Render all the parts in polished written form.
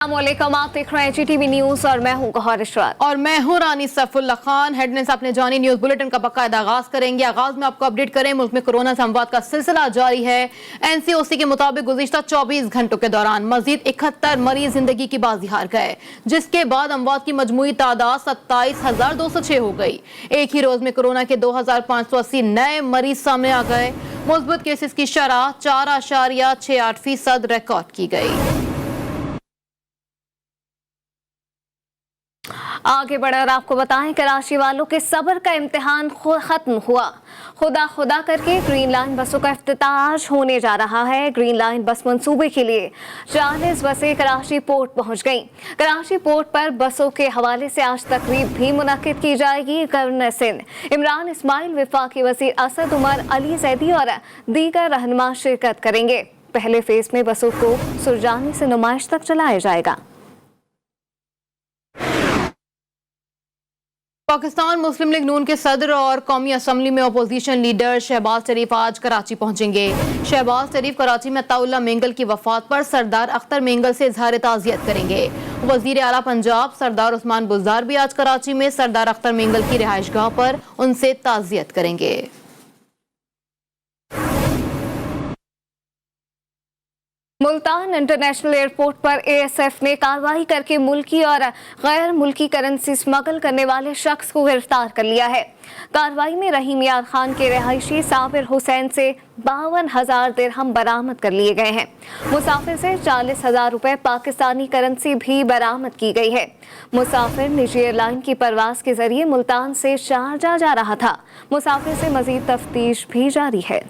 अस्सलामुअलैकुम, आप देख रहे हैं GTV न्यूज और मैं हूं गौहर इशरात और मैं हूं रानी सैफुल्लाह खान। हेडलाइंस आपने जानी, न्यूज बुलेटिन का बाकायदा आगाज करेंगे। आगाज में आपको अपडेट करें, मुल्क में कोरोना से अमवात का सिलसिला जारी है। NCOC के मुताबिक गुज़िश्ता 24 घंटों के दौरान मजीद 71 मरीज जिंदगी की बाजी हार गए, जिसके बाद अमवात की मजमूई तादाद 27,206 हो गई। एक ही रोज में कोरोना के 2,580 नए मरीज सामने आ गए। मुस्बत केसेस की शरह 4.68% रिकॉर्ड की गई। आगे बढ़कर आपको बताएं, कराची वालों के सब्र का इम्तिहान खत्म हुआ। खुदा खुदा करके ग्रीन लाइन बसों का इफ्तिताह आज होने जा रहा है। ग्रीन लाइन बस मंसूबे के लिए 40 बसें कराची पोर्ट पहुंच गईं। कराची पोर्ट पर बसों के हवाले से आज तकरीब भी मुनक्किद की जाएगी। गवर्नर सिंध इमरान इस्माइल, वफाकी वजीर असद उमर, अली जैदी और दीगर रहनुमा शिरकत करेंगे। पहले फेज में बसों को सुरजानी से नुमाइश तक चलाया जाएगा। पाकिस्तान मुस्लिम लीग नून के सदर और कौमी असम्बली में अपोजिशन लीडर शहबाज शरीफ आज कराची पहुंचेंगे। शहबाज शरीफ कराची में अताउल्लाह मेंगल की वफात पर सरदार अख्तर मेंगल से इजहार ताज़ियत करेंगे। वजीर आला पंजाब सरदार उस्मान बुज़दार भी आज कराची में सरदार अख्तर मेंगल की रिहाइशगाह पर उनसे ताज़ियत करेंगे। मुल्तान इंटरनेशनल एयरपोर्ट पर ASF ने कार्रवाई करके मुल्की और गैर मुल्की करेंसी स्मगल करने वाले शख्स को गिरफ्तार कर लिया है। कार्रवाई में रहीम यार खान के रहायशी साबिर हुसैन से 52,000 दिरहम बरामद कर लिए गए हैं। मुसाफिर से 40,000 रुपए पाकिस्तानी करेंसी भी बरामद की गई है। मुसाफिर निजी एयरलाइन की परवाज के जरिए मुल्तान से शारजा जा रहा था। मुसाफिर से मजीद तफ्तीश भी जारी है।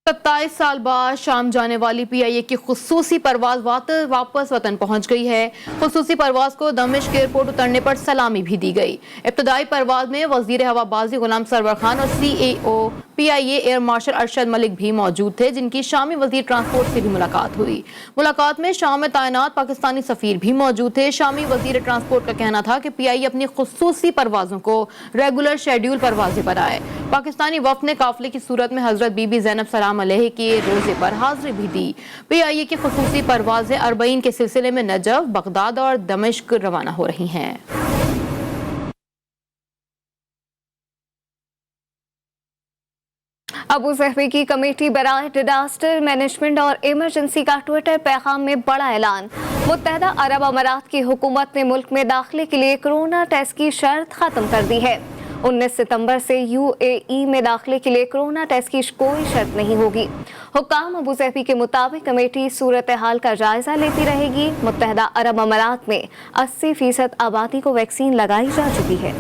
27 साल बाद शाम जाने वाली PIA की खुसूसी परवाज वापस वतन पहुंच गई है। खुसूसी परवाज को दमिश्क एयरपोर्ट उतरने पर सलामी भी दी गई। इब्तदाई परवाज में वजीर हवाबाजी गुलाम सरवर खान और CEO PIA air marshal Arshad Malik भी मौजूद थे, जिनकी शामी वजीर ट्रांसपोर्ट से भी मुलाकात हुई। मुलाकात में शाम में तैनात पाकिस्तानी सफीर भी मौजूद थे। शामी वजीर ट्रांसपोर्ट का कहना था कि PIA अपनी खुसूसी परवाजों को रेगुलर शेड्यूल परवाजें बनाए। पाकिस्तानी वफ्द ने काफिले की सूरत में हजरत बीबी ज़ैनब सलाम अलैह के रोजे पर हाजिरी भी दी। PIA की खुसूसी परवाजें 40 के सिलसिले में नजफ, बगदाद और दमिश्क रवाना हो रही हैं। अबू ज़हबी की कमेटी बराए डिजास्टर मैनेजमेंट और इमरजेंसी का ट्विटर पैगाम में बड़ा ऐलान। मुत्तहदा अरब अमारात की हुकूमत ने मुल्क में दाखिले के लिए कोरोना टेस्ट की शर्त खत्म कर दी है। 19 सितंबर से UAE में दाखिले के लिए कोरोना टेस्ट की कोई शर्त नहीं होगी। हुक्काम अबू ज़हबी के मुताबिक कमेटी सूरत हाल का जायजा लेती रहेगी। मुत्तहदा अरब अमारात में 80% आबादी को वैक्सीन लगाई जा चुकी है।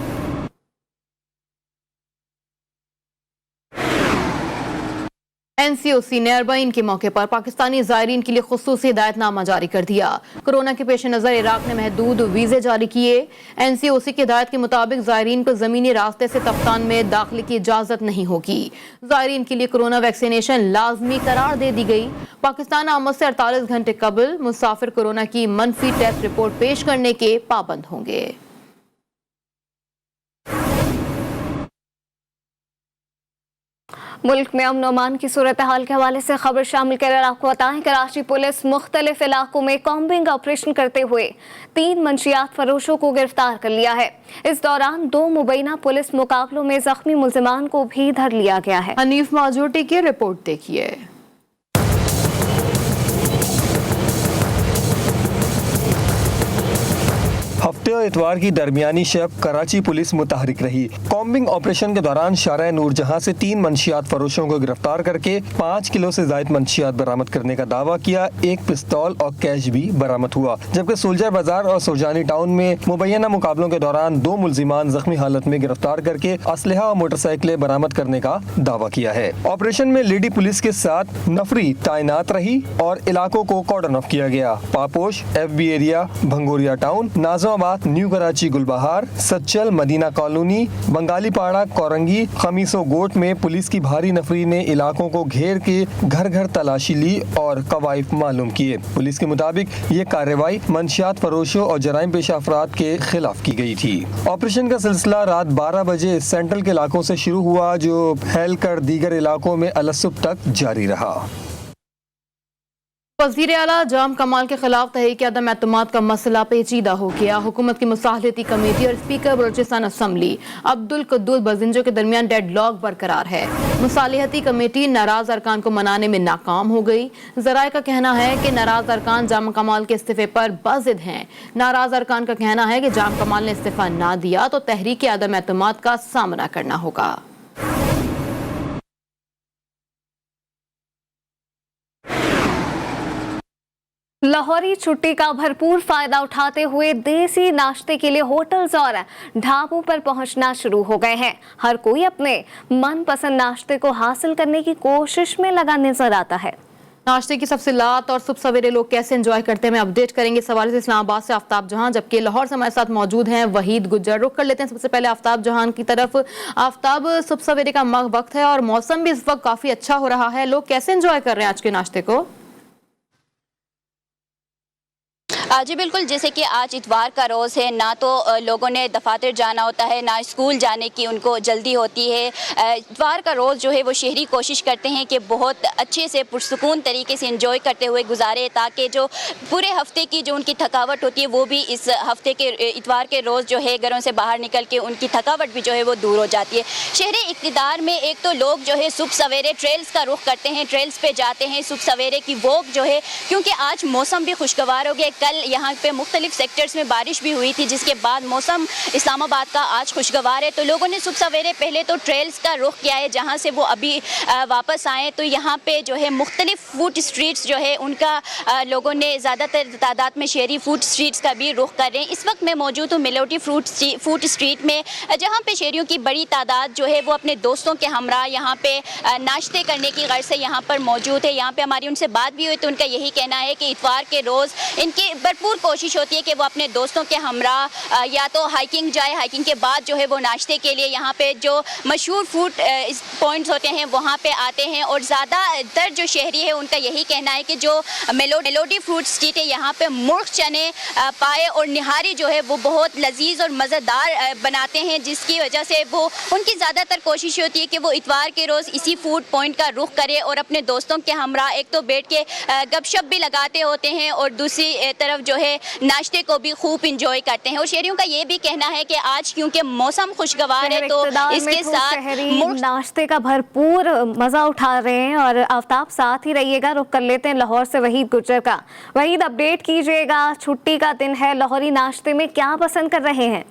NCOC ने अरबाइन के मौके पर पाकिस्तानी ज़ायरीन के लिए खुसूसी हिदायतनामा जारी कर दिया। कोरोना के पेश नज़र इराक ने महदूद वीज़े जारी किए। NCOC की हिदायत के मुताबिक ज़ायरीन को ज़मीनी रास्ते से तख्तान में दाखिले की इजाज़त नहीं होगी। ज़ायरीन के लिए कोरोना वैक्सीनेशन लाजमी करार दे दी गई। पाकिस्तान आमद से 48 घंटे कबल मुसाफिर कोरोना की मनफी टेस्ट रिपोर्ट पेश करने के पाबंद होंगे। मुल्क में अमन अमान की सूरत हाल के हवाले से खबर शामिल कर आपको बताएं, कराची पुलिस मुख्तलिफ इलाकों में कॉम्बिंग ऑपरेशन करते हुए 3 मंशियात फरोशों को गिरफ्तार कर लिया है। इस दौरान 2 मुबैना पुलिस मुकाबलों में जख्मी मुल्जिमान को भी धर लिया गया है। हनीफ माजोटी की रिपोर्ट देखिए। हफ्ते और इतवार की दरमियानी शब कराची पुलिस मुतहरिक रही। कॉम्बिंग ऑपरेशन के दौरान शारा नूरजहां से 3 मंशियात फरोशों को गिरफ्तार करके 5 किलो से ज्यादा मंशियात बरामद करने का दावा किया। 1 पिस्तौल और कैश भी बरामद हुआ, जबकि सुलझर बाजार और सुरजानी टाउन में मुबैना मुकाबलों के दौरान 2 मुल्जिमान जख्मी हालत में गिरफ्तार करके असलहा और मोटरसाइकिलें बरामद करने का दावा किया है। ऑपरेशन में लेडी पुलिस के साथ नफरी तैनात रही और इलाकों को कॉर्डन ऑफ किया गया। Paposh, FB area, Bhangoria town, नाजो न्यू कराची, गुलबहार, सच्चल, मदीना कॉलोनी, बंगाली पाड़ा, कोरंगी, खमीसो गोट में पुलिस की भारी नफरी ने इलाकों को घेर के घर घर तलाशी ली और कवायद मालूम किए। पुलिस के मुताबिक ये कार्रवाई मंशियात फरोशों और जराइम पेशा अफराद के खिलाफ की गई थी। ऑपरेशन का सिलसिला रात 12 बजे सेंट्रल के इलाकों से शुरू हुआ, जो फैल कर दीगर इलाकों में अलसुब तक जारी रहा। वज़ीर आला जाम कमाल के खिलाफ तहरीक अदम एतमाद का मसला पेचीदा हो गया। हुकूमत की मुसाहलती कमेटी और स्पीकर बलूचिस्तान असम्बली अब्दुल कुद्दूस बजिंजो के दरमियान डेडलॉक बरकरार है। मुसालिहती कमेटी नाराज अरकान को मनाने में नाकाम हो गई। ज़राए का कहना है कि नाराज अरकान जाम कमाल के इस्तीफे पर बाज़िद हैं। नाराज अरकान का कहना है कि जाम कमाल ने इस्तीफा ना दिया तो तहरीक अदम एतमाद का सामना करना होगा। लाहौरी छुट्टी का भरपूर फायदा उठाते हुए देसी नाश्ते के लिए होटल्स और ढाबों पर पहुंचना शुरू हो गए हैं। हर कोई अपने मनपसंद नाश्ते को हासिल करने की कोशिश में लगा नजर आता है। नाश्ते की तफसीलात और सुबह सवेरे लोग कैसे एंजॉय करते हैं मैं अपडेट करेंगे। सवाल से इस्लामाबाद से आफ्ताब जहां, जबकि लाहौर से हमारे साथ मौजूद हैं वहीद गुज्जर। रुक कर लेते हैं सबसे पहले आफ्ताब जहां की तरफ। आफ्ताब, सुबह सवेरे का वक्त है और मौसम भी इस वक्त काफी अच्छा हो रहा है, लोग कैसे एंजॉय कर रहे हैं आज के नाश्ते को? जी बिल्कुल, जैसे कि आज इतवार का रोज़ है, ना तो लोगों ने दफातर जाना होता है, ना स्कूल जाने की उनको जल्दी होती है। इतवार का रोज़ जो है वो शहरी कोशिश करते हैं कि बहुत अच्छे से पुरसुकून तरीके से एंजॉय करते हुए गुजारे, ताकि जो पूरे हफ्ते की जो उनकी थकावट होती है वो भी इस हफ्ते के इतवार के रोज़ जो है घरों से बाहर निकल के उनकी थकावट भी जो है वो दूर हो जाती है। शहरी इक़्तिदार में एक तो लोग जो है सुबह सवेरे ट्रेल्स का रुख करते हैं, ट्रेल्स पे जाते हैं। सुबह सवेरे की वॉक जो है, क्योंकि आज मौसम भी खुशगवार हो गया, कल यहाँ पे मुख्तलिफ सेक्टर्स में बारिश भी हुई थी, जिसके बाद मौसम इस्लामाबाद का आज खुशगवार है। तो लोगों ने सुबह सवेरे पहले तो ट्रेल्स का रुख किया है, जहाँ से वो अभी वापस आए। तो यहाँ पे जो है मुख्तलिफ फूड स्ट्रीट्स जो है उनका लोगों ने ज़्यादातर तादाद में शहरी फूड स्ट्रीट्स का भी रुख कर रहे हैं। इस वक्त मैं मौजूद हूँ मिलोटी फूड स्ट्रीट में, जहाँ पे शहरियों की बड़ी तादाद जो है वो अपने दोस्तों के हमरा यहाँ पे नाश्ते करने की गर्ज से यहाँ पर मौजूद है। यहाँ पे हमारी उनसे बात भी हुई तो उनका यही कहना है कि इतवार के रोज़ इनकी भरपूर कोशिश होती है कि वो अपने दोस्तों के हमरा या तो हाइकिंग जाए, हाइकिंग के बाद जो है वो नाश्ते के लिए यहाँ पे जो मशहूर फूड पॉइंट्स होते हैं वहाँ पे आते हैं। और ज़्यादातर जो शहरी है उनका यही कहना है कि जो मेलोडी फूड स्ट्रीट है यहाँ पे मुर्ग चने पाए और निहारी जो है वो बहुत लजीज और मज़ेदार बनाते हैं, जिसकी वजह से वो उनकी ज़्यादातर कोशिश होती है कि वो इतवार के रोज़ इसी फूड पॉइंट का रुख करे और अपने दोस्तों के हमरा एक तो बैठ के गपशप भी लगाते होते हैं और दूसरी तरफ जो है नाश्ते को भी खूब इंजॉय करते हैं। और शहरियों का ये भी कहना है कि आज क्योंकि मौसम खुशगवार है तो इसके साथ नाश्ते का भरपूर मजा उठा रहे हैं। और आफ्ताब साथ ही रहिएगा, रुक कर लेते हैं लाहौर से वहीद गुज्जर का। वहीद, अपडेट कीजिएगा, छुट्टी का दिन है, लाहौरी नाश्ते में क्या पसंद कर रहे हैं?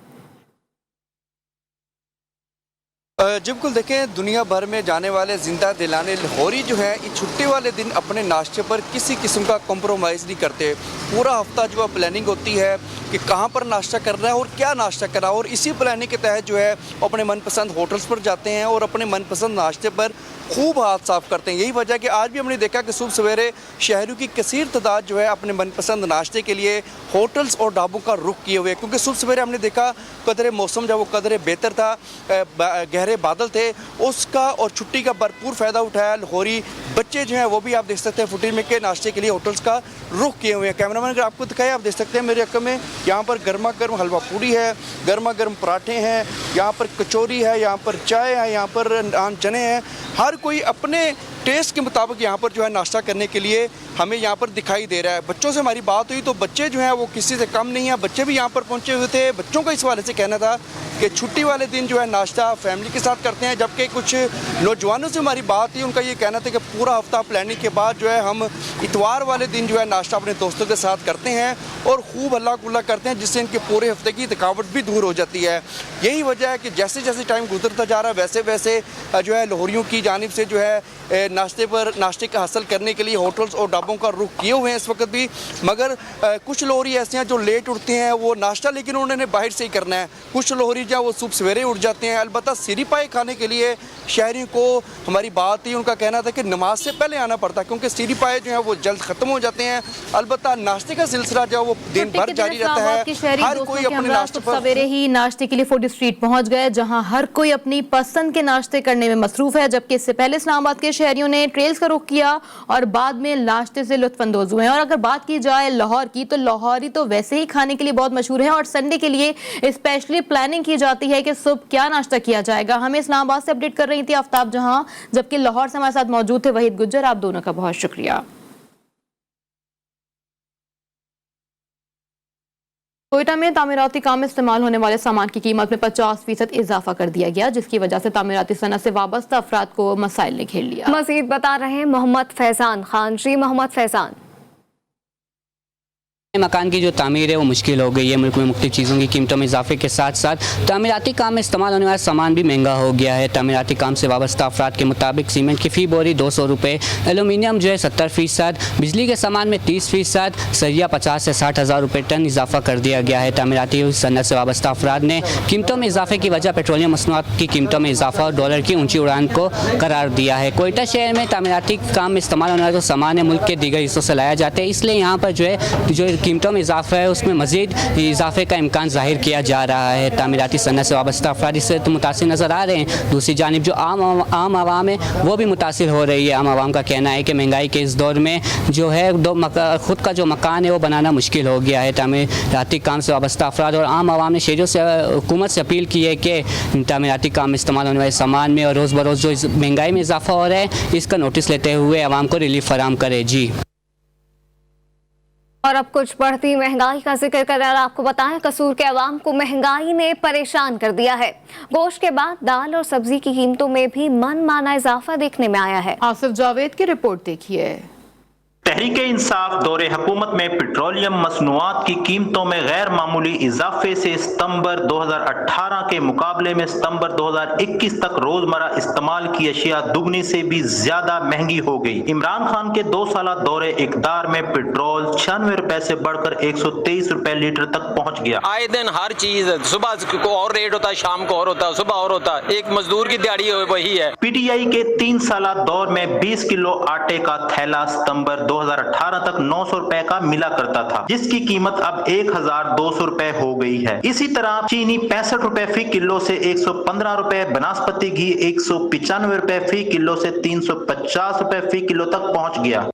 जी बिल्कुल, देखें दुनिया भर में जाने वाले जिंदा दिलाने लाहौरी जो है इस छुट्टी वाले दिन अपने नाश्ते पर किसी किस्म का कॉम्प्रोमाइज़ नहीं करते। पूरा हफ्ता जो है प्लानिंग होती है कि कहाँ पर नाश्ता करना है और क्या नाश्ता करना है, और इसी प्लानिंग के तहत जो है अपने मनपसंद होटल्स पर जाते हैं और अपने मनपसंद नाश्ते पर खूब हाथ साफ़ करते हैं। यही वजह है कि आज भी हमने देखा कि सुबह सवेरे शहरों की कसीर तादाद जो है अपने मनपसंद नाश्ते के लिए होटल्स और ढाबों का रुख किए हुए, क्योंकि सुबह सवेरे हमने देखा कदरे मौसम जब वो कदरे बेहतर था, गहरे बादल थे, उसका और छुट्टी का भरपूर फ़ायदा उठाया लाहौरी बच्चे जो हैं। वो भी आप देख सकते हैं फुटेज में के नाश्ते के लिए होटल्स का रुख किए हुए हैं। कैमरामैन अगर आपको दिखाए, आप देख सकते हैं मेरे अक्ल में यहाँ पर गर्मा गर्म हलवा पूरी है, गर्मा गर्म पराठे हैं, यहाँ पर कचौरी है, यहाँ पर चाय है, यहाँ पर नान चने हैं। हर कोई अपने टेस्ट के मुताबिक यहाँ पर जो है नाश्ता करने के लिए हमें यहाँ पर दिखाई दे रहा है। बच्चों से हमारी बात हुई तो बच्चे जो हैं वो किसी से कम नहीं है, बच्चे भी यहाँ पर पहुँचे हुए थे। बच्चों का इस हवाले से कहना था कि छुट्टी वाले दिन जो है नाश्ता फैमिली के साथ करते हैं, जबकि कुछ नौजवानों से हमारी बात हुई, उनका ये कहना था कि पूरा हफ्ता प्लानिंग के बाद जो है हम इतवार वाले दिन जो है नाश्ता अपने दोस्तों के साथ करते हैं और खूब हल्ला गुल्ला करते हैं, जिससे इनके पूरे हफ्ते की थकावट भी दूर हो जाती है। यही वजह है कि जैसे जैसे टाइम गुजरता जा रहा है वैसे वैसे जो है लाहौरियों की जानिब से जो है नाश्ते का हासिल करने के लिए होटल्स और ढाबों का रुख किए हुए हैं इस वक्त भी। मगर कुछ लाहौरी ऐसे हैं जो लेट उठते हैं, वो नाश्ता लेकिन उन्होंने बाहर से ही करना है। कुछ लाहौरी जो वो सुबह सवेरे उठ जाते हैं। अलबत्ता सीरी पाए खाने के लिए शहरियों को हमारी बात थी, उनका कहना था कि नमाज से पहले आना पड़ता है, क्योंकि सीरी पाए जो है वो जल्द ख़त्म हो जाते हैं। अलबत्ता नाश्ते का सिलसिला जो वो दिन भर जारी रहता है। हर कोई अपने नाश्ते पर सवेरे ही नाश्ते के लिए फूड स्ट्रीट पहुंच गए, जहां हर कोई अपनी पसंद के नाश्ते करने में मसरूफ है, जबकि इससे पहले इस्लामाबाद के शहरियों ने ट्रेल्स का रुख किया और बाद में नाश्ते से लुत्फानंदोज हुए हैं। और अगर बात की जाए लाहौर की, तो लाहौरी तो वैसे ही खाने के लिए बहुत मशहूर है और संडे के लिए स्पेशली प्लानिंग की जाती है कि सुबह क्या नाश्ता किया जाएगा। हमें इस्लामाबाद से अपडेट कर रही थी आफ्ताब जहां, जबकि लाहौर से हमारे साथ मौजूद थे वहीद गुज्जर। आप दोनों का बहुत शुक्रिया। कोयटा में तामीराती काम में इस्तेमाल होने वाले सामान की कीमत में 50% इजाफा कर दिया गया, जिसकी वजह से तामीराती सनत से वाबस्ता अफराद को मसाइल ने घेर लिया। मजीद बता रहे हैं मोहम्मद फैजान खान। जी मोहम्मद फैजान, मकान की जो तामीर है वो मुश्किल हो गई है। मुल्क में मुख्तलिफ चीज़ों की कीमतों में इजाफे के साथ साथ तामीराती काम में इस्तेमाल होने वाला सामान भी महंगा हो गया है। तामीराती काम से वाबस्ता अफराद के मुताबिक सीमेंट की फ़ी बोरी 200 रुपये, एलुमिनियम जो है 70%, बिजली के सामान में 30%, सरिया 50 से 60 हज़ार रुपये टन इजाफा कर दिया गया है। तामीराती सनत से वाबस्ता अफराद ने कीमतों में इजाफे की वजह पेट्रोलियम मसनूआत की कीमतों में इजाफा और डॉलर की ऊँची उड़ान को करार दिया है। कोयटा शहर में तामीराती काम में इस्तेमाल होने वाला जो सामान है मुल्क के दीगर हिस्सों से लाया जाता है, इसलिए यहाँ पर जो कीमतों में इजाफा है उसमें मज़ीद इजाफे का इम्कान ज़ाहिर किया जा रहा है। तामीराती सनत से वाबस्ता अफराद इससे तो मुतासिर नज़र आ रहे हैं। दूसरी जानिब जो आम आवाम है वो भी मुतासिर हो रही है। आम आवाम का कहना है कि महंगाई के इस दौर में जो है ख़ुद का जो मकान है वो बनाना मुश्किल हो गया है। तामीराती काम से वाबस्ता अफराद और आम आवाम ने शहरियों से हुकूमत से अपील की है कि तामीराती काम में इस्तेमाल होने वाले सामान में और रोज़ बरोज़ जो इस महंगाई में इजाफा हो रहा है इसका नोटिस लेते हुए आवाम को रिलीफ फराम करे। जी, और अब कुछ बढ़ती महंगाई का जिक्र कर आपको बताएं, कसूर के अवाम को महंगाई ने परेशान कर दिया है। गोश्त के बाद दाल और सब्जी की कीमतों में भी मनमाना इजाफा देखने में आया है। आसिफ जावेद की रिपोर्ट देखिए। तहरीक इंसाफ दौरे हुकूमत में पेट्रोलियम मसनूआत की कीमतों में गैर मामूली इजाफे से सितंबर 2018 के मुकाबले में सितंबर 2021 तक रोजमर्रा इस्तेमाल की अशिया दुगनी से भी ज्यादा महंगी हो गई। इमरान खान के 2 साल दौरे इक़्तिदार में पेट्रोल 96 रुपए से बढ़कर 123 रुपए लीटर तक पहुंच गया। आए दिन हर चीज सुबह को और रेट होता है, शाम को और होता है, सुबह और होता है। एक मजदूर की दिहाड़ी वही है। PTI के 3 साल दौर में 20 किलो आटे का थैला सितंबर 2018 तक 900 रुपए का मिला करता था, जिसकी कीमत अब 1200 रुपए हो गई है। इसी तरह चीनी 65 रुपए फी किलो से 115 रुपए, बनास्पति घी 195 रुपए फी किलो से 350 रुपए फी किलो तक पहुंच गया।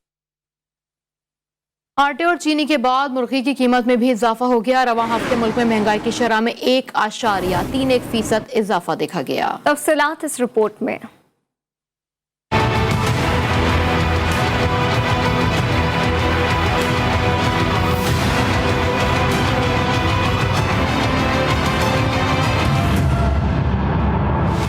आटे और चीनी के बाद मुर्गी की कीमत में भी इजाफा हो गया। रवां हफ्ते मुल्क में महंगाई की शरह में 1.31% इजाफा देखा गया। तफसीलात इस रिपोर्ट में।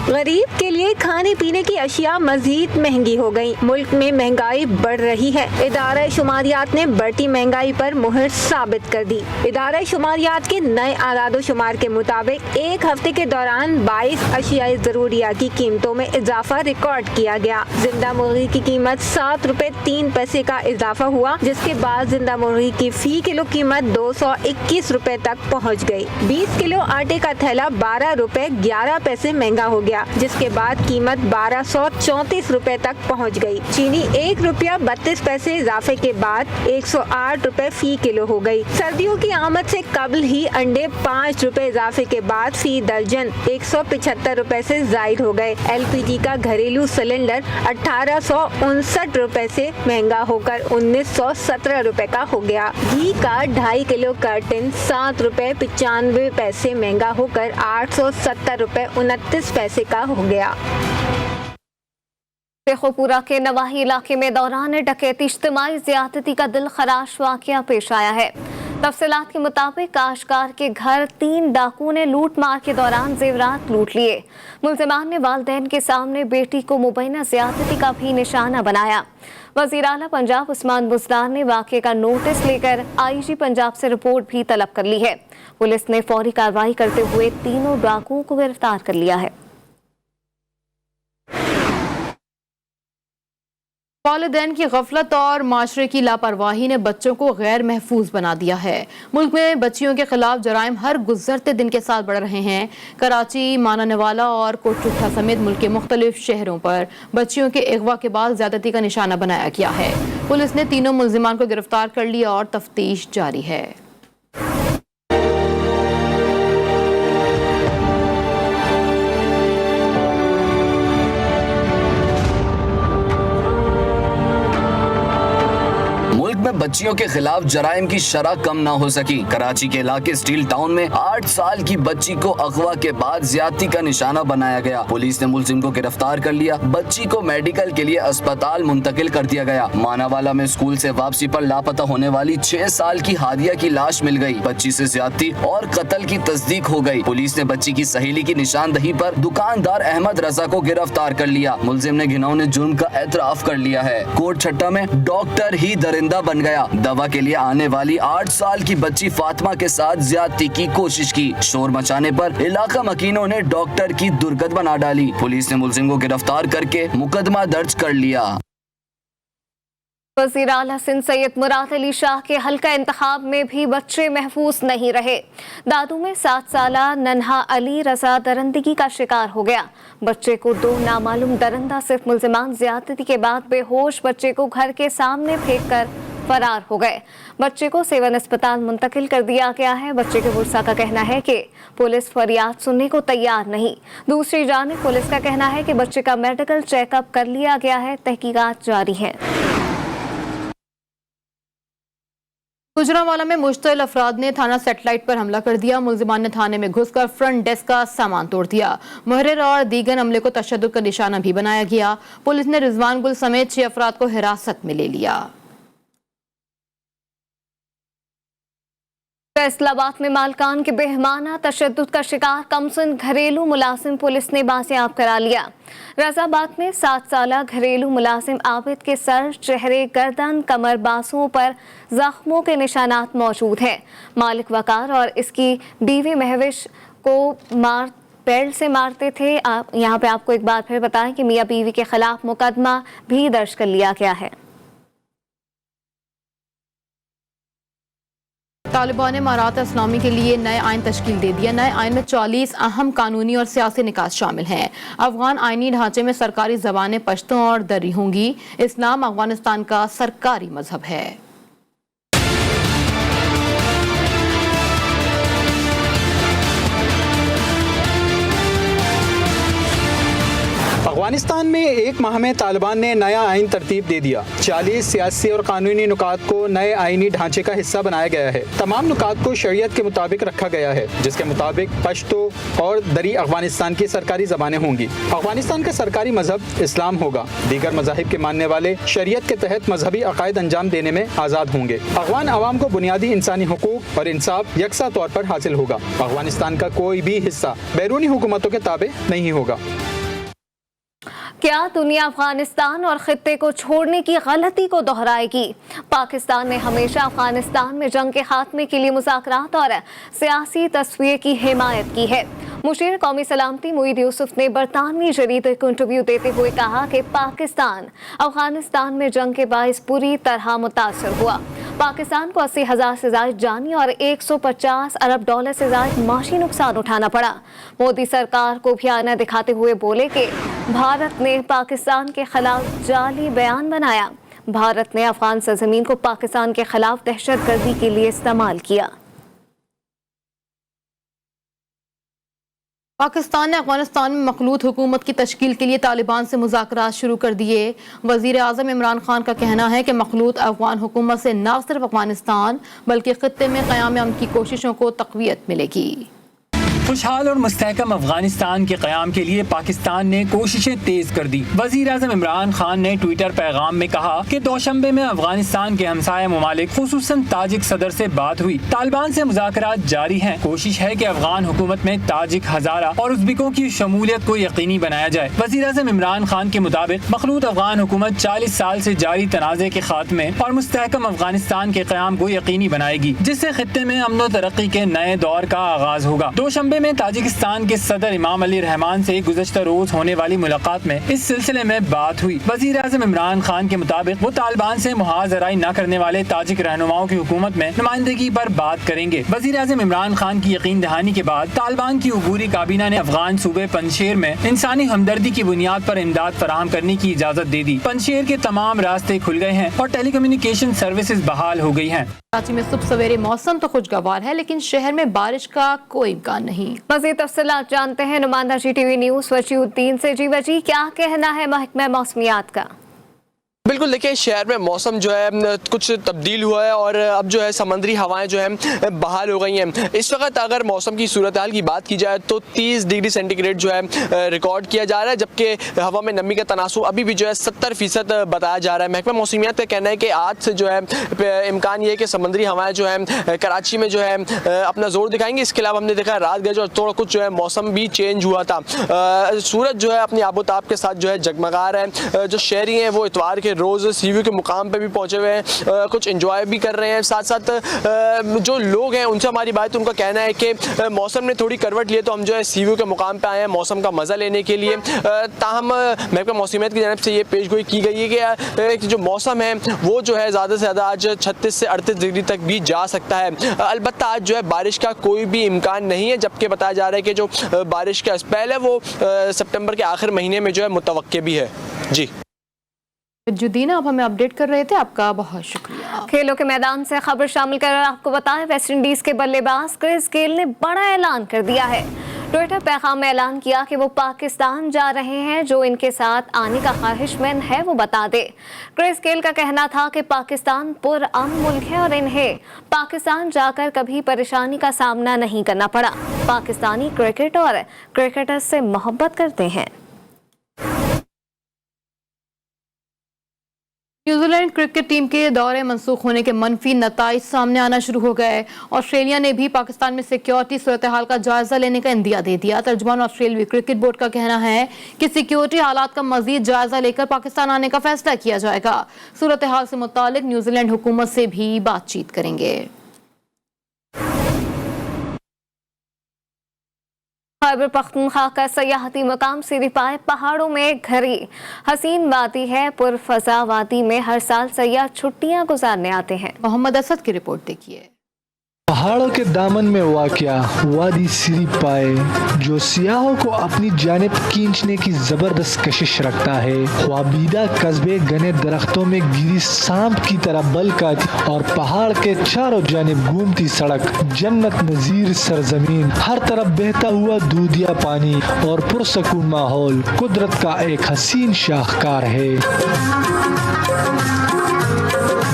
गरीब के लिए खाने पीने की अशिया मजीद महंगी हो गई। मुल्क में महंगाई बढ़ रही है। इदारा शुमारियात ने बढ़ती महंगाई पर मुहर साबित कर दी। इदारा शुमारियात के नए आदाद शुमार के मुताबिक एक हफ्ते के दौरान 22 अशियाई ज़रूरियात की कीमतों में इजाफा रिकॉर्ड किया गया। जिंदा मुर्गी की कीमत 7 रुपए 3 पैसे का इजाफा हुआ, जिसके बाद जिंदा मुर्गी की फी किलो कीमत 221 रुपए तक पहुँच गयी। 20 किलो आटे का थैला 12 रुपए 11 पैसे महंगा हो गया, जिसके बाद कीमत 1234 रुपए तक पहुंच गई। चीनी 1 रुपया 32 पैसे इजाफे के बाद 108 रुपए फी किलो हो गई। सर्दियों की आमद से कबल ही अंडे 5 रुपए इजाफे के बाद फी दर्जन 175 रुपए से जायद हो गए। LPG का घरेलू सिलेंडर 1859 रुपए से महंगा होकर 1917 रुपए का हो गया। घी का 2.5 किलो कार्टन 7 रुपए 95 पैसे महंगा होकर 870 रुपए 29 पैसे का हो गया। शेखोपुरा के नवाही इलाके में दौरान डकैती इज्तिमाई ज़्यादती का दिल खराश वाक़या पेश आया है। तफसीलात के मुताबिक काश्तकार के घर 3 डाकुओं ने लूट मार के दौरान जेवरात लूट लिए। मुल्ज़िमान ने वालिदैन के सामने बेटी को मुबैना ज़्यादती का भी निशाना बनाया। वज़ीर आला पंजाब उस्मान बुज़दार ने वाक़े का नोटिस लेकर IG पंजाब से रिपोर्ट भी तलब कर ली है। पुलिस ने फौरी कार्रवाई करते हुए तीनों डाकुओं को गिरफ्तार कर लिया है। वालिदैन की गफलत और माशरे की लापरवाही ने बच्चों को गैर महफूज बना दिया है। मुल्क में बच्चियों के खिलाफ जराइम हर गुजरते दिन के साथ बढ़ रहे हैं। कराची, मानानेवाला और कोटचुट्ठा समेत मुल्क के मुख्तलिफ शहरों पर बच्चियों के अगवा के बाद ज्यादती का निशाना बनाया गया है। पुलिस ने तीनों मुल्जिमान को गिरफ्तार कर लिया और तफ्तीश जारी है। में में बच्चियों के खिलाफ जराइम की शरह कम न हो सकी। कराची के इलाके स्टील टाउन में 8 साल की बच्ची को अगवा के बाद ज्यादती का निशाना बनाया गया। पुलिस ने मुलजिम को गिरफ्तार कर लिया। बच्ची को मेडिकल के लिए अस्पताल मुंतकिल कर दिया गया। मानावाला में स्कूल से वापसी पर लापता होने वाली 6 साल की हादिया की लाश मिल गई। बच्ची से ज्यादती और कत्ल की तस्दीक हो गई। पुलिस ने बच्ची की सहेली की निशानदही पर दुकानदार अहमद रजा को गिरफ्तार कर लिया। मुलजिम ने घिनौने जुर्म का एतराफ कर लिया है। कोट छट्टा में डॉक्टर ही दरिंदा बन गया। दवा के लिए आने वाली 8 साल की बच्ची फातिमा के साथ ज्यादती की कोशिश की। शोर मचाने पर इलाका मकीनों ने डॉक्टर की दुर्गत बना डाली। पुलिस ने मुलजिम को गिरफ्तार करके मुकदमा दर्ज कर लिया। वज़ीर आला सिंध सैयद मुराद अली शाह के हल्का इंतखाब में भी बच्चे महफूज नहीं रहे। दादू में 7 साला नन्हा अली रजा दरंदगी का शिकार हो गया। बच्चे को 2 नामालूम दरंदा सिर्फ मुल्जिमान ज्यादती के बाद बेहोश बच्चे को घर के सामने फेंक कर फरार हो गए। बच्चे को सेवन अस्पताल मुंतकिल कर दिया गया है। बच्चे के वर्सा का कहना है कि पुलिस फरियाद सुनने को तैयार नहीं। दूसरी जानिब पुलिस का कहना है कि बच्चे का मेडिकल चेकअप कर लिया गया है, तहकीकात जारी है। गुजरांवाला में मुश्तइल अफराद ने थाना सेटेलाइट पर हमला कर दिया। मुल्जिमान ने थाने में घुसकर फ्रंट डेस्क का सामान तोड़ दिया। मुहर्रिर और दीगर अमले को तशद्दुद का निशाना भी बनाया गया। पुलिस ने रिजवान गुल समेत 6 अफराद को हिरासत में ले लिया। फैसलाबाद में मालकान के बेहमाना तशद्दुद का शिकार कमसिन घरेलू मुलाजिम पुलिस ने बासियाब करा लिया। रजाबाद में 7 साला घरेलू मुलाजिम आबिद के सर, चेहरे, गर्दन, कमर, बाजुओं पर जख्मों के निशानात मौजूद हैं। मालिक वकार और इसकी बीवी महविश को बेल्ट से मारते थे। यहाँ पे आपको एक बार फिर बताएं कि मियाँ बीवी के खिलाफ मुकदमा भी दर्ज कर लिया गया है। तालिबान ने इमारात इस्लामी के लिए नए आइन तश्कील दे दिया। नए आइन में 40 अहम कानूनी और सियासी निकात शामिल हैं। अफगान आइनी ढांचे में सरकारी ज़बानें पश्तो और दरी होंगी। इस्लाम अफगानिस्तान का सरकारी मजहब है। अफगानिस्तान में 1 माह में तालिबान ने नया आइन तरतीब दे दिया। 40 सियासी और कानूनी नुकात को नए आइनी ढांचे का हिस्सा बनाया गया है। तमाम नुकात को शरीयत के मुताबिक रखा गया है, जिसके मुताबिक पश्तो और दरी अफगानिस्तान की सरकारी ज़बानें होंगी। अफगानिस्तान का सरकारी मजहब इस्लाम होगा। दीगर मज़ाहिब के मानने वाले शरीयत के तहत मजहबी अकायद अंजाम देने में आज़ाद होंगे। अफगान आवाम को बुनियादी इंसानी हुकूक और इंसाफ यकसा तौर पर हासिल होगा। अफगानिस्तान का कोई भी हिस्सा बैरूनी हुकूमतों के ताबे नहीं होगा। क्या दुनिया अफगानिस्तान और खित्ते को छोड़ने की गलती को दोहराएगी? पाकिस्तान ने हमेशा अफगानिस्तान में जंग के खात्मे के लिए मुज़ाकरात और सियासी तस्वीर की हिमायत की है। मुशीर कौमी सलामती मुईद यूसुफ ने बरतानवी जरीदे को इंटरव्यू देते हुए कहा कि पाकिस्तान अफगानिस्तान में जंग के बाइस बुरी तरह मुतासर हुआ। पाकिस्तान को 80,000 से ज्यादा जानी और 150 अरब डॉलर से ज्यादा माशी नुकसान उठाना पड़ा। मोदी सरकार को भी आईना दिखाते हुए बोले कि भारत ने पाकिस्तान के खिलाफ जाली बयान बनाया। भारत ने अफगान सरजमीन को पाकिस्तान के खिलाफ दहशतगर्दी के लिए इस्तेमाल किया। पाकिस्तान ने अफगानिस्तान में मखलूत हुकूमत की तश्कील के लिए तालिबान से मुज़ाकरात शुरू कर दिए। वज़ीर आज़म इमरान खान का कहना है कि मखलूत अफगान हुकूमत से न सिर्फ अफगानिस्तान बल्कि खित्ते में क़याम अमन की कोशिशों को तक़वियत मिलेगी। खुशहाल और मुस्तहकम अफगानिस्तान के क़याम के लिए पाकिस्तान ने कोशिशें तेज कर दी। वज़ीर आज़म इमरान खान ने ट्विटर पैगाम में कहा कि दोशंबे में अफगानिस्तान के हमसाया ममालिक खुसूसन ताजिक सदर से बात हुई। तालिबान से मुज़ाकरात जारी हैं। कोशिश है कि अफगान हुकूमत में ताजिक, हज़ारा और उज़्बेकों की शमूलियत को यकीनी बनाया जाए। वज़ीर आज़म इमरान खान के मुताबिक मखलूत अफगान हुकूमत 40 साल से जारी तनाज़े के खात्मे और मुस्तहकम अफगानिस्तान के क़याम को यकीनी बनाएगी, जिससे खित्ते में अमन व तरक्की के नए दौर का आगाज होगा। दोशंबे में ताजिकिस्तान के सदर इमाम अली रहमान से गुज़श्ता रोज होने वाली मुलाकात में इस सिलसिले में बात हुई। वज़ीर आज़म इमरान खान के मुताबिक वो तालिबान से मुहाज़राई न करने वाले ताजिक रहनुमाओं की हुकूमत में नुमाइंदगी पर बात करेंगे। वज़ीर आज़म इमरान खान की यकीन दहानी के बाद तालिबान की उबूरी काबीना ने अफगान सूबे पंजशेर में इंसानी हमदर्दी की बुनियाद पर इमदाद फराहम करने की इजाज़त दे दी। पंजशेर के तमाम रास्ते खुल गए हैं और टेलीकम्युनिकेशन सर्विसेज बहाल हो गई हैं। कराची में सुबह सवेरे मौसम तो खुशगवार है, लेकिन शहर में बारिश का कोई इम्कान नहीं। मज़ीद तफसीलात जानते हैं नुमाइंदा GTV न्यूज़ वजीउद्दीन से। जी वजी, क्या कहना है महकमा मौसमियात का? बिल्कुल देखिए, शहर में मौसम जो है कुछ तब्दील हुआ है और अब जो है समंदरी हवाएं जो हैं बहाल हो गई हैं। इस वक्त अगर मौसम की सूरत हाल की बात की जाए तो 30 डिग्री सेंटीग्रेड जो है रिकॉर्ड किया जा रहा है, जबकि हवा में नमी का तनासुब अभी भी जो है 70% बताया जा रहा है। महकमा मौसमियात का कहना है कि आज से जो है इम्कान ये है कि समंदरी हवाएं जो है कराची में जो है अपना जोर दिखाएंगी। इसके अलावा हमने देखा रात गए जो थोड़ा कुछ जो है मौसम भी चेंज हुआ था। सूरज जो है अपनी आबोताब के साथ जो है जगमगा रहा है। जो शहरी हैं वो इतवार के रोज़ सी व्यू के मुकाम पे भी पहुंचे हुए हैं, कुछ एंजॉय भी कर रहे हैं। साथ साथ जो लोग हैं उनसे हमारी बात, उनका कहना है कि मौसम ने थोड़ी करवट लिए तो हम जो है सी व्यू के मुकाम पे आए हैं मौसम का मज़ा लेने के लिए। ताहम महकमा मौसमियात की जानब से ये पेशगोई की गई है कि जो मौसम है वो जो है ज़्यादा से ज़्यादा आज 36 से 38 डिग्री तक भी जा सकता है। अलबत्ता आज जो है बारिश का कोई भी इम्कान नहीं है, जबकि बताया जा रहा है कि जो बारिश का स्पेल है वो सितंबर के आखिर महीने में जो है मुतवक्के भी है। जी जुदीना, आप हमें अपडेट कर रहे थे, आपका बहुत शुक्रिया। खेलों के मैदान से खबर शामिल कर आपको बताएं, वेस्ट इंडीज के बल्लेबाज क्रिस गेल ने बड़ा ऐलान कर दिया है। ट्विटर पैगाम में ऐलान किया कि वो पाकिस्तान जा रहे हैं, जो इनके साथ आने का ख्वाहिशमंद है वो बता दे। क्रिस गेल का कहना था कि पाकिस्तान पुरअमन मुल्क है और इन्हें पाकिस्तान जाकर कभी परेशानी का सामना नहीं करना पड़ा। पाकिस्तानी क्रिकेट और क्रिकेटर्स से मोहब्बत करते हैं। न्यूजीलैंड क्रिकेट टीम के दौरे मंसूख होने के मनफी नताइज सामने आना शुरू हो गए। ऑस्ट्रेलिया ने भी पाकिस्तान में सिक्योरिटी सूरत हाल का जायजा लेने का इंदिया दे दिया। तर्जुमान ऑस्ट्रेलियाई क्रिकेट बोर्ड का कहना है कि सिक्योरिटी हालात का मजीद जायजा लेकर पाकिस्तान आने का फैसला किया जाएगा। सूरत हाल से मुतालिक न्यूजीलैंड हुकूमत से भी बातचीत करेंगे। खैबर पख्तूनख्वा का सयाहती मकाम सिरिपाए पहाड़ों में घरी हसीन वादी है। पुरफजा वादी में हर साल सयाह छुट्टियां गुजारने आते हैं। मोहम्मद असद की रिपोर्ट देखिए। पहाड़ों के दामन में वाक़या वादी सिरिपाए, जो सियाहों को अपनी जानिब खींचने की जबरदस्त कशिश रखता है। ख्वाबीदा कस्बे घने दरख्तों में गिरी सांप की तरह बलकत और पहाड़ के चारों जानिब घूमती सड़क, जन्नत नजीर सरजमीन, हर तरफ बहता हुआ दूधिया पानी और पुरसकून माहौल कुदरत का एक हसीन शाहकार है।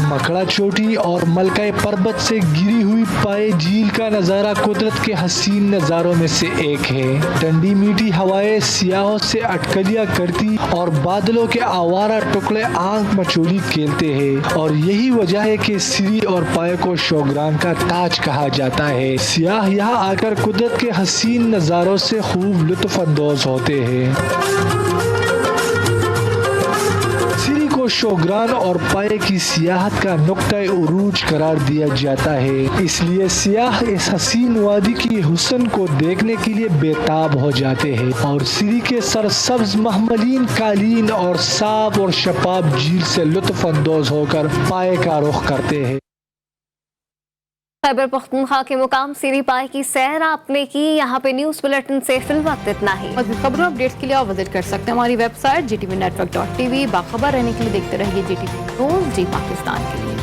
मकड़ा चोटी और मलकाए पर्वत से गिरी हुई पाए झील का नज़ारा कुदरत के हसीन नज़ारों में से एक है। ठंडी मीठी हवाएं सियाहों से अटकलियां करती और बादलों के आवारा टुकड़े आंख मचोली खेलते हैं, और यही वजह है कि सिरी और पाए को शोग्रान का ताज कहा जाता है। सियाह यहाँ आकर कुदरत के हसीन नज़ारों से खूब लुत्फ अंदोज होते हैं। शोग्रान और पाए की सियाहत का नुक्ता उरूज करार दिया जाता है, इसलिए सियाह इस हसीन वादी की हुस्न को देखने के लिए बेताब हो जाते हैं और सिरी के सरसब्ज महमलीन कालीन और साफ और शफाफ झील से लुत्फ अंदोज होकर पाए का रुख करते हैं। खैबर पख्तूनख्वा के मुकाम सिरिपाए की सैर आपने की। यहाँ पे न्यूज़ बुलेटिन से फिलवक्त इतना ही। मज़ीद खबरों अपडेट्स के लिए आप विजिट कर सकते हैं हमारी वेबसाइट GTV Network.tv। बाखबर रहने के लिए देखते रहिए GTV न्यूज़, जी पाकिस्तान के लिए।